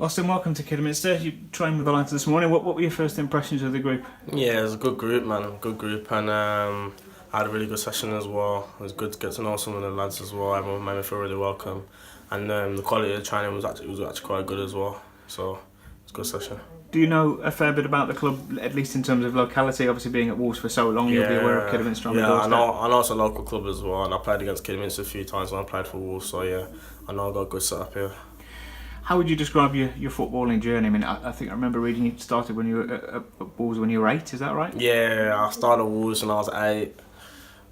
Austin, welcome to Kidderminster. You trained with the lads this morning. What were your first impressions of the group? Yeah, it was a good group, man. Good group, and I had a really good session as well. It was good to get to know some of the lads as well. Everyone made me feel really welcome, and the quality of the training was actually quite good as well. So it's a good session. Do you know a fair bit about the club, at least in terms of locality? Obviously, being at Wolves for so long, you'll be aware of Kidderminster on the doorstep. I know it's a local club as well, and I played against Kidderminster a few times when I played for Wolves. So yeah, I know I got a good setup here. How would you describe your footballing journey? I mean, I think I remember reading you started when you were at Wolves when you were 8. Is that right? Yeah, I started at Wolves when I was 8.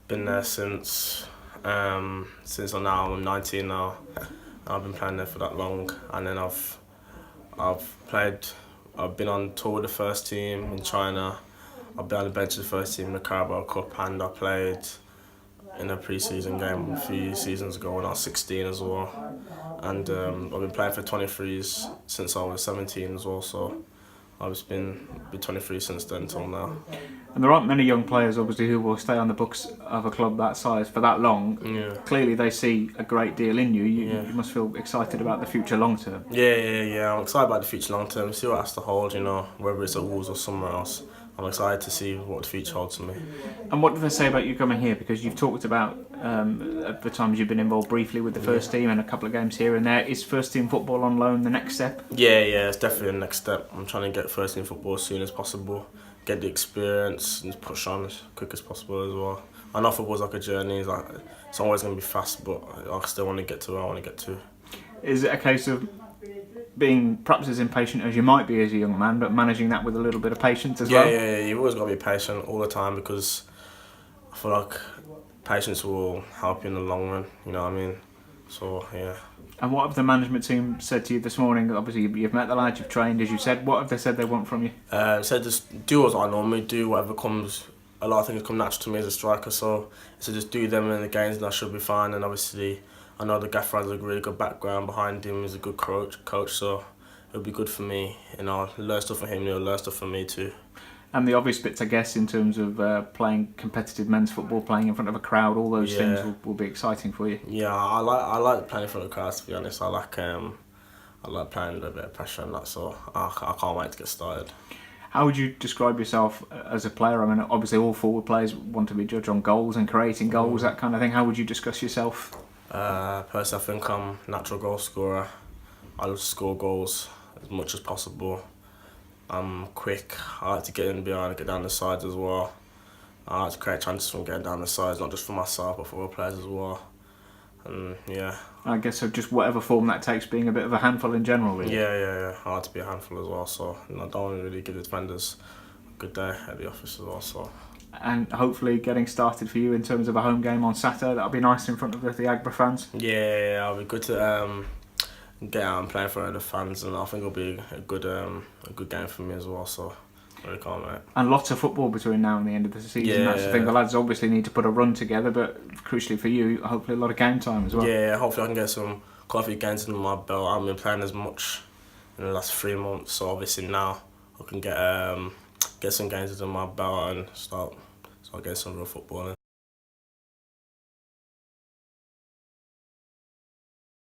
Been there since I'm 19 now. I've been playing there for that long, and then I've been on tour with the first team in China. I've been on the bench of the first team in the Carabao Cup, and I played in a pre-season game a few seasons ago when I was 16 as well. And I've been playing for 23s since I was 17 as well, so I've been 23 since then till now. And there aren't many young players, obviously, who will stay on the books of a club that size for that long. Yeah. Clearly, they see a great deal in you. You must feel excited about the future long term. Yeah. I'm excited about the future long term. See what it has to hold, whether it's at Wolves or somewhere else. I'm excited to see what the future holds for me. And what do they say about you coming here? Because you've talked about at the times you've been involved briefly with the first team and a couple of games here and there. Is first team football on loan the next step? Yeah, it's definitely the next step. I'm trying to get first team football as soon as possible, get the experience and push on as quick as possible as well. I know football's like a journey, it's always going to be fast, but I still want to get to where I want to get to. Is it a case of being perhaps as impatient as you might be as a young man, but managing that with a little bit of patience as well? Yeah, you've always got to be patient all the time, because I feel like patience will help you in the long run, you know what I mean? So, yeah. And what have the management team said to you this morning? Obviously, you've met the lads, you've trained, as you said. What have they said they want from you? Said just do what I normally do, whatever comes. A lot of things come natural to me as a striker, so just do them in the games and I should be fine. And obviously, I know the gaffer has a really good background behind him. He's a good coach, so it'll be good for me. I'll learn stuff from him, and he'll learn stuff from me too. And the obvious bits, I guess, in terms of playing competitive men's football, playing in front of a crowd, all those things will be exciting for you. Yeah, I like playing in front of crowds, to be honest. I like playing with a bit of pressure and that, so I can't wait to get started. How would you describe yourself as a player? I mean, obviously all forward players want to be judged on goals and creating goals, that kind of thing. How would you discuss yourself? Personally, I think I'm a natural goal scorer. I love to score goals as much as possible. I'm quick. I like to get in behind and get down the sides as well. I like to create chances from getting down the sides, not just for myself but for other players as well. And yeah. I guess so, just whatever form that takes, being a bit of a handful in general, really. Yeah. I like to be a handful as well, so I don't want to really give the defenders a good day at the office as well. So. And hopefully getting started for you in terms of a home game on Saturday. That'll be nice in front of the Agba fans. Yeah, it'll be good to get out and play in front of the fans, and I think it'll be a good game for me as well. So I really can't wait. And lots of football between now and the end of the season. That's the thing. The lads obviously need to put a run together, but crucially for you, hopefully a lot of game time as well. Yeah, hopefully I can get some quite a few games under my belt. I haven't been playing as much in the last 3 months, so obviously now I can get some games under my belt and start getting some real football in.